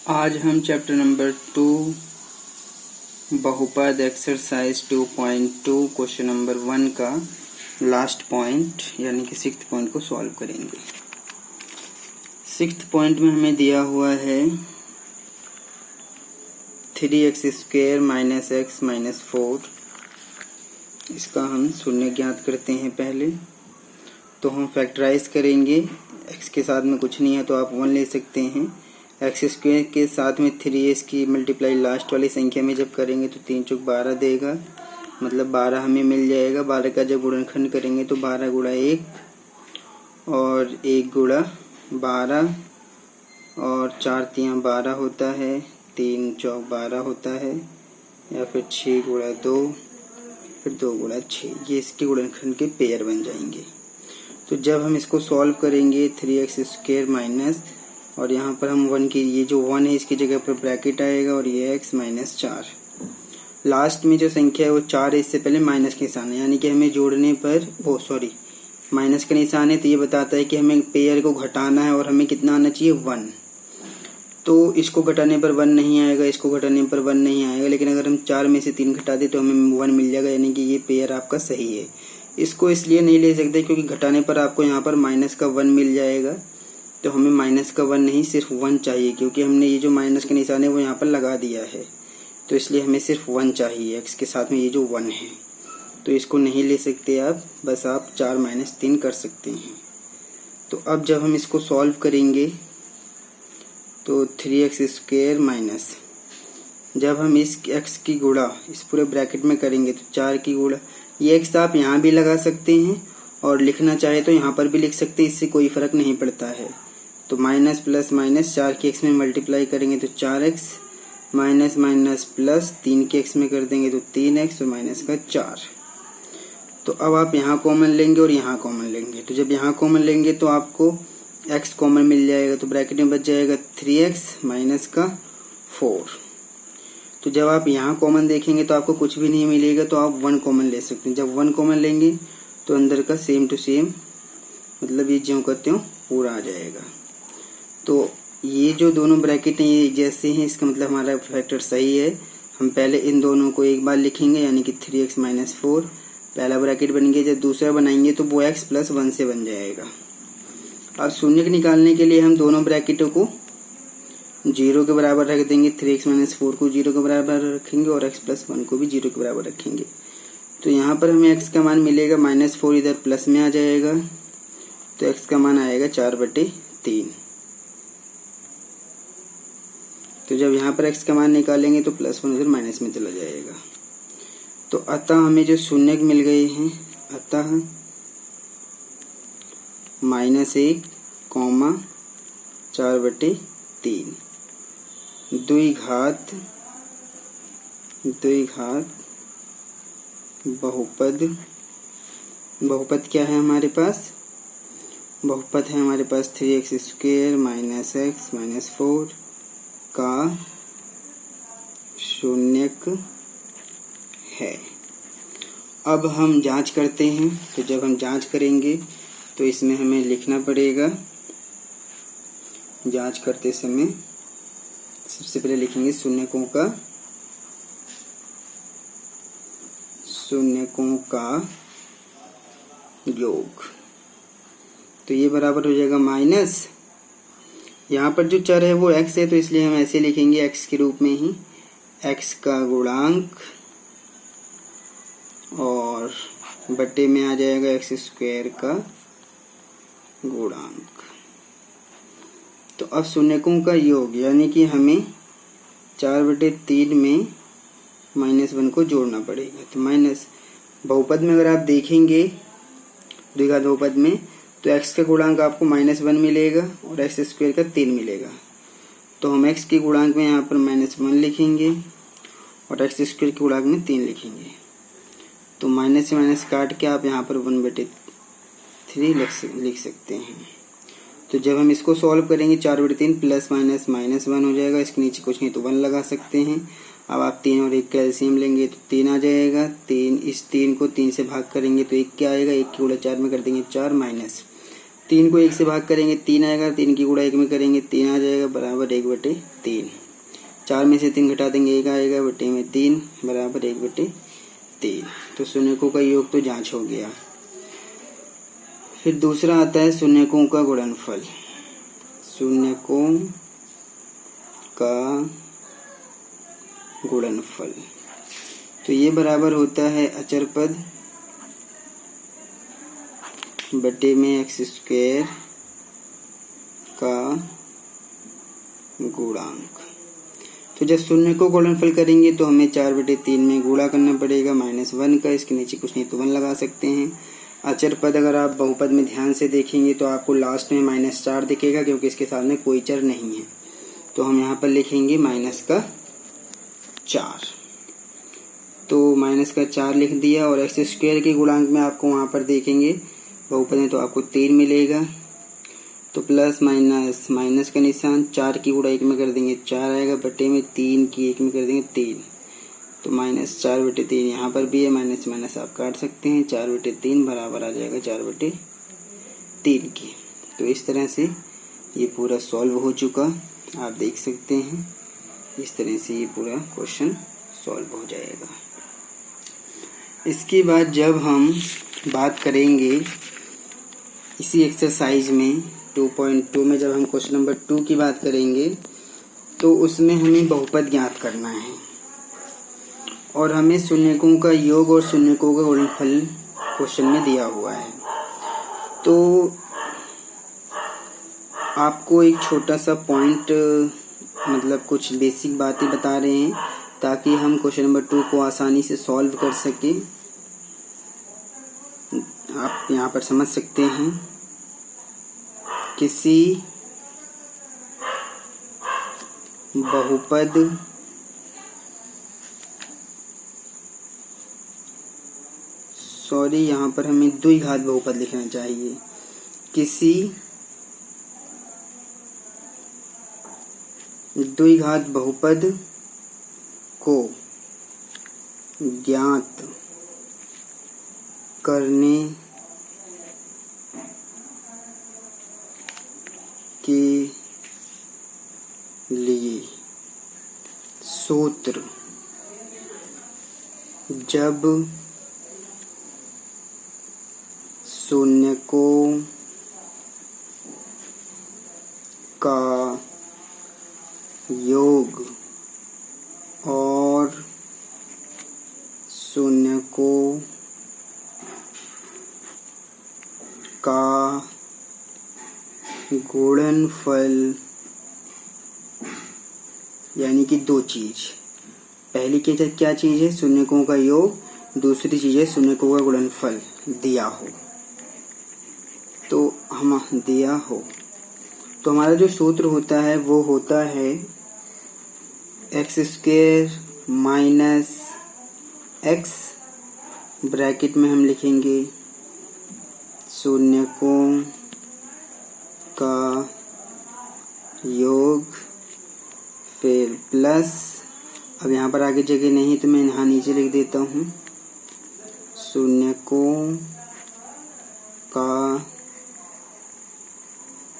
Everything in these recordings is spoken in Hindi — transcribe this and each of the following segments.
आज हम चैप्टर नंबर 2 बहुपद एक्सरसाइज 2.2 क्वेश्चन नंबर 1 का लास्ट पॉइंट यानी कि 6th पॉइंट को सॉल्व करेंगे। 6th पॉइंट में हमें दिया हुआ है 3x² - x - 4। इसका हम शून्य ज्ञात करते हैं। पहले तो हम फैक्टराइज करेंगे। x के साथ में कुछ नहीं है तो आप 1 ले सकते हैं। x² के साथ में 3s की मल्टीप्लाई लास्ट वाली संख्या में जब करेंगे तो 3 चौक 12 देगा, मतलब 12 हमें मिल जाएगा। 12 का जब गुणनखंड करेंगे तो 12 गुणा 1 और 1 गुणा 12 और 4 तियाँ 12 होता है, 3 चौक 12 होता है, या फिर 6 गुणा 2 फिर 2 गुणा 6। ये इसके गुणनखंड के पेयर बन जाएंगे। तो जब हम इसको सॉल्व करेंगे 3x² माइनस और यहाँ पर हम 1 की ये जो 1 है इसकी जगह पर ब्रैकेट आएगा और ये x - 4। लास्ट में जो संख्या है वो 4 है, इससे पहले माइनस के निशान है, यानी कि हमें जोड़ने पर माइनस का निशान है तो ये बताता है कि हमें पेयर को घटाना है और हमें कितना आना चाहिए 1। तो इसको घटाने पर 1 नहीं आएगा, इसको घटाने पर 1 नहीं आएगा, लेकिन अगर हम 4 में से 3 घटा दें तो हमें 1 मिल जाएगा, यानी कि ये पेयर आपका सही है। इसको इसलिए नहीं ले सकते क्योंकि घटाने पर आपको यहाँ पर माइनस का 1 मिल जाएगा, तो हमें माइनस का 1 नहीं सिर्फ 1 चाहिए, क्योंकि हमने ये जो माइनस का निशान है वो यहाँ पर लगा दिया है, तो इसलिए हमें सिर्फ 1 चाहिए x के साथ में ये जो 1 है। तो इसको नहीं ले सकते आप, बस आप 4 - 3 कर सकते हैं। तो अब जब हम इसको सॉल्व करेंगे तो 3x² माइनस, जब हम इस x की गुणा इस पूरे ब्रैकेट में करेंगे तो 4 की गुणा, ये x आप यहाँ भी लगा सकते हैं और लिखना चाहे तो यहाँ पर भी लिख सकते हैं, इससे कोई फर्क नहीं पड़ता है। तो माइनस प्लस माइनस 4 की x में मल्टीप्लाई करेंगे तो 4x, माइनस माइनस प्लस 3 की x में कर देंगे तो 3x और माइनस का 4। तो अब आप यहाँ कॉमन लेंगे और यहाँ कॉमन लेंगे, तो जब यहाँ कॉमन लेंगे तो आपको x कॉमन मिल जाएगा, तो ब्रैकेट में बच जाएगा 3x माइनस का 4। तो जब आप यहाँ कॉमन देखेंगे तो आपको कुछ भी नहीं मिलेगा, तो आप 1 कॉमन ले सकते हैं। जब 1 कॉमन लेंगे तो अंदर का सेम टू सेम, मतलब ये ज्यों करते हो पूरा आ जाएगा। तो ये जो दोनों ब्रैकेट हैं ये जैसे हैं, इसका मतलब हमारा फैक्टर सही है। हम पहले इन दोनों को एक बार लिखेंगे, यानी कि 3x - 4 पहला ब्रैकेट बन गया। जब दूसरा बनाएंगे तो वो x + 1 से बन जाएगा। अब शून्य के निकालने के लिए हम दोनों ब्रैकेटों को 0 के बराबर रख देंगे। 3x - 4 को 0 के बराबर रखेंगे और x + 1 को भी 0 के बराबर रखेंगे। तो यहाँ पर हमें x का मान मिलेगा -4, इधर प्लस में आ जाएगा, तो x का मान आएगा 4/3। तो जब यहाँ पर x का मान निकालेंगे तो +1 उधर माइनस में चला जाएगा। तो अतः हमें जो शून्य मिल गए हैं, अतः -1, 4/3 द्विघात बहुपद क्या है हमारे पास? बहुपद है हमारे पास 3x² - x - 4 का शून्यक है। अब हम जांच करते हैं। तो जब हम जांच करेंगे तो इसमें हमें लिखना पड़ेगा। जांच करते समय सबसे पहले लिखेंगे शून्यकों का योग। तो ये बराबर हो जाएगा माइनस, यहाँ पर जो चर है वो x है तो इसलिए हम ऐसे लिखेंगे x के रूप में ही, x का गुणांक और बटे में आ जाएगा x² का गुणांक। तो अब शून्यकों का योग, यानी कि हमें 4/3 में -1 को जोड़ना पड़ेगा। तो माइनस बहुपद में अगर आप देखेंगे द्विघात बहुपद में तो x का गुणांक आपको -1 मिलेगा और x² का 3 मिलेगा। तो हम x के गुणांक में यहाँ पर -1 लिखेंगे और x² के गुणांक में 3 लिखेंगे। तो माइनस से माइनस काट के आप यहाँ पर 1/3 लिख सकते हैं। तो जब हम इसको सॉल्व करेंगे 4/3 प्लस माइनस -1 हो जाएगा, इसके नीचे कुछ नहीं तो 1 लगा सकते हैं। अब आप 3 और 1 कैल्शियम लेंगे तो 3 आ जाएगा। 3 इस 3 को 3 से भाग करेंगे तो 1 क्या आएगा, 1 की गुणा 4 में कर देंगे 4 माइनस 3 को 1 से भाग करेंगे 3 आएगा, 3 की गुणा 1 में करेंगे 3 आ जाएगा बराबर 1/3। 4 में से 3 घटा देंगे 1 आएगा, बटे में 3 बराबर 1/3। तो शून्यकों का योग तो जांच हो गया। फिर दूसरा आता है शून्यकों का गुणनफल। शून्यकों का गुणनफल तो ये बराबर होता है अचर पद बटे में x² का गुणांक। तो जब शून्य को गुणनफल करेंगे तो हमें 4/3 में गुणा करना पड़ेगा -1 का। इसके नीचे कुछ नहीं तो 1 लगा सकते हैं। अचर पद अगर आप बहुपद में ध्यान से देखेंगे तो आपको लास्ट में -4 दिखेगा, क्योंकि इसके साथ में कोई चर नहीं है। तो हम यहाँ पर लिखेंगे -4। तो -4 लिख दिया। और x² के गुणांक में आपको वहाँ पर देखेंगे बहुपद में तो आपको 3 मिलेगा। तो प्लस माइनस माइनस का निशान, 4 की गुणा 1 में कर देंगे 4 आएगा, बटे में 3 की 1 में कर देंगे 3। तो -4/3 यहाँ पर भी है, माइनस माइनस आप काट सकते हैं। 4/3 बराबर आ जाएगा 4/3 की। तो इस तरह से ये पूरा सॉल्व हो चुका, आप देख सकते हैं। इस तरह से ये पूरा क्वेश्चन सॉल्व हो जाएगा। इसके बाद जब हम बात करेंगे इसी एक्सरसाइज में 2.2 में जब हम क्वेश्चन नंबर 2 की बात करेंगे तो उसमें हमें बहुपद ज्ञात करना है और हमें शून्यकों का योग और शून्यकों का गुणनफल क्वेश्चन में दिया हुआ है। तो आपको एक छोटा सा पॉइंट मतलब कुछ बेसिक बातें बता रहे हैं ताकि हम क्वेश्चन नंबर 2 को आसानी से सॉल्व कर सकें। आप यहाँ पर समझ सकते हैं, किसी बहुपद यहाँ पर हमें द्विघात बहुपद लिखना चाहिए। किसी द्विघात बहुपद को ज्ञात करने के लिए सूत्र जब शून्यकों का योग और शून्यकों का गुणनफल, यानी कि दो चीज। पहली क्या चीज है? शून्यकों का योग। दूसरी चीज है शून्यकों का गुणनफल दिया हो। तो हम दिया हो तो हमारा जो सूत्र होता है वो होता है x² माइनस x, ब्रैकेट में हम लिखेंगे शून्यकों का योग, फिर प्लस, अब यहाँ पर आगे जगह नहीं तो मैं यहाँ नीचे लिख देता हूँ, शून्यकों का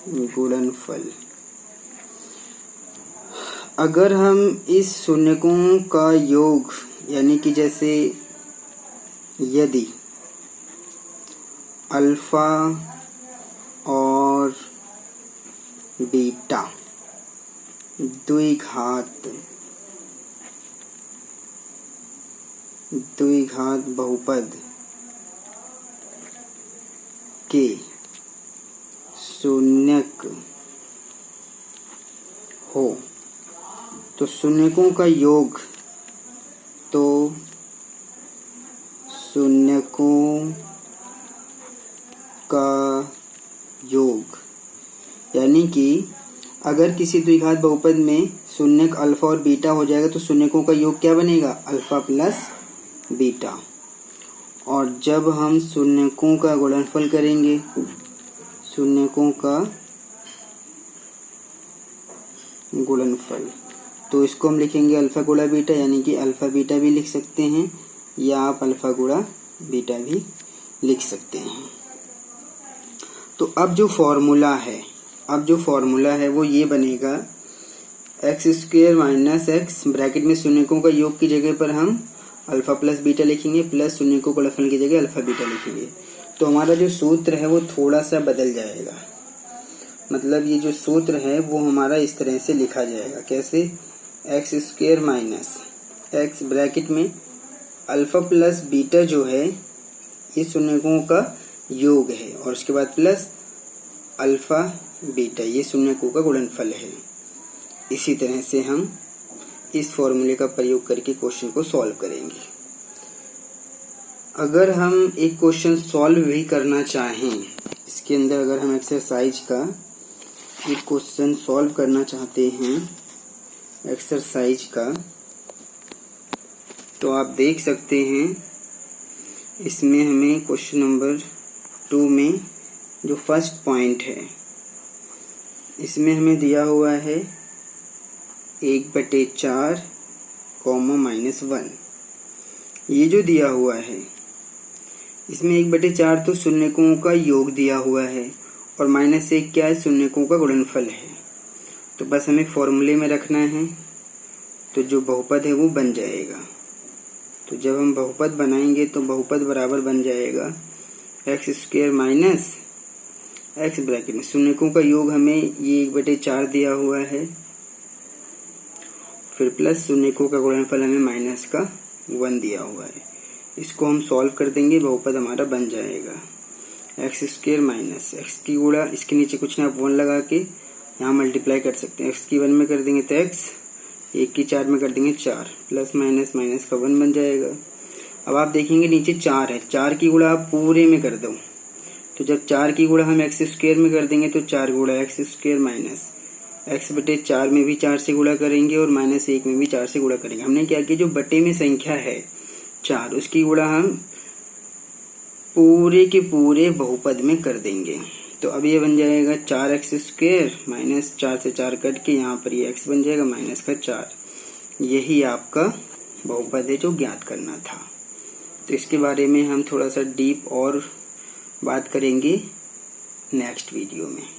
गुणनफल। अगर हम इस शून्यकों का योग यानी कि जैसे यदि अल्फा और बीटा द्विघात बहुपद के शून्यक हो तो शून्यकों का योग, तो शून्यकों का योग यानी कि अगर किसी द्विघात बहुपद में शून्यक अल्फा और बीटा हो जाएगा तो शून्यकों का योग क्या बनेगा? Alpha plus beta. और जब हम शून्यकों का गुणनफल करेंगे, शून्यकों का गुणनफल, तो इसको हम लिखेंगे अल्फा गुणा बीटा, यानी कि अल्फा बीटा भी लिख सकते हैं या आप अल्फा गुणा बीटा भी लिख सकते हैं। तो अब जो फॉर्मूला है वो ये बनेगा x square minus x, bracket में शून्यकों का योग की जगह पर हम अल्फा प्लस बीटा लिखेंगे, प्लस शून्यकों का गुणनफल की जगह अल्फा बीटा लिखेंगे। तो हमारा जो सूत्र है वो थोड़ा सा बदल जाएगा, मतलब ये जो सूत्र है वो हमारा इस तरह से लिखा जाएगा। कैसे? X square minus x, bracket में अल्फा प्लस बीटा जो है ये शून्यकों का योग है, और उसके बाद प्लस अल्फा बीटा ये शून्यकों का गुणनफल है। इसी तरह से हम इस फॉर्मूले का प्रयोग करके क्वेश्चन को सॉल्व करेंगे। अगर हम एक क्वेश्चन सॉल्व भी करना चाहें, इसके अंदर अगर हम एक्सरसाइज का एक क्वेश्चन सॉल्व करना चाहते हैं एक्सरसाइज का, तो आप देख सकते हैं इसमें हमें क्वेश्चन नंबर 2 में जो फर्स्ट पॉइंट है इसमें हमें दिया हुआ है 1/4 -1। ये जो दिया हुआ है इसमें 1/4 तो शून्यकों का योग दिया हुआ है, और -1 क्या है? शून्यकों का गुणनफल है। तो बस हमें फॉर्मूले में रखना है, तो जो बहुपद है वो बन जाएगा। तो जब हम बहुपद बनाएंगे तो बहुपद बराबर बन जाएगा x square minus x, bracket में शून्यकों का योग हमें ये 1/4 दिया हुआ है, फिर प्लस शून्यकों का गुणनफल हमें -1 दिया हुआ है। इसको हम सॉल्व कर देंगे, बहुपद हमारा बन जाएगा एक्स स्क्वायर माइनस एक्स की गुणा, इसके नीचे कुछ ना आप 1 लगा के यहाँ मल्टीप्लाई कर सकते हैं। एक्स की 1 में कर देंगे तो एक्स, 1 की 4 में कर देंगे 4, प्लस माइनस माइनस का 1 बन जाएगा। अब आप देखेंगे नीचे 4 है, 4 की गुणा आप पूरे में कर दो, तो जब 4 की गुणा हम एक्स स्क्वायर में कर देंगे तो 4 गुणा एक्स स्क्वायर माइनस x/4 में भी 4 से गुणा करेंगे और -1 में भी 4 से गुणा करेंगे। हमने क्या किया, जो बटे में संख्या है 4 उसकी गुणा हम पूरे के पूरे बहुपद में कर देंगे। तो अब ये बन जाएगा 4x² माइनस 4 से 4 कट के यहाँ पर ये x बन जाएगा -4। यही आपका बहुपद है जो ज्ञात करना था। तो इसके बारे में हम थोड़ा सा डीप और बात करेंगे नेक्स्ट वीडियो में।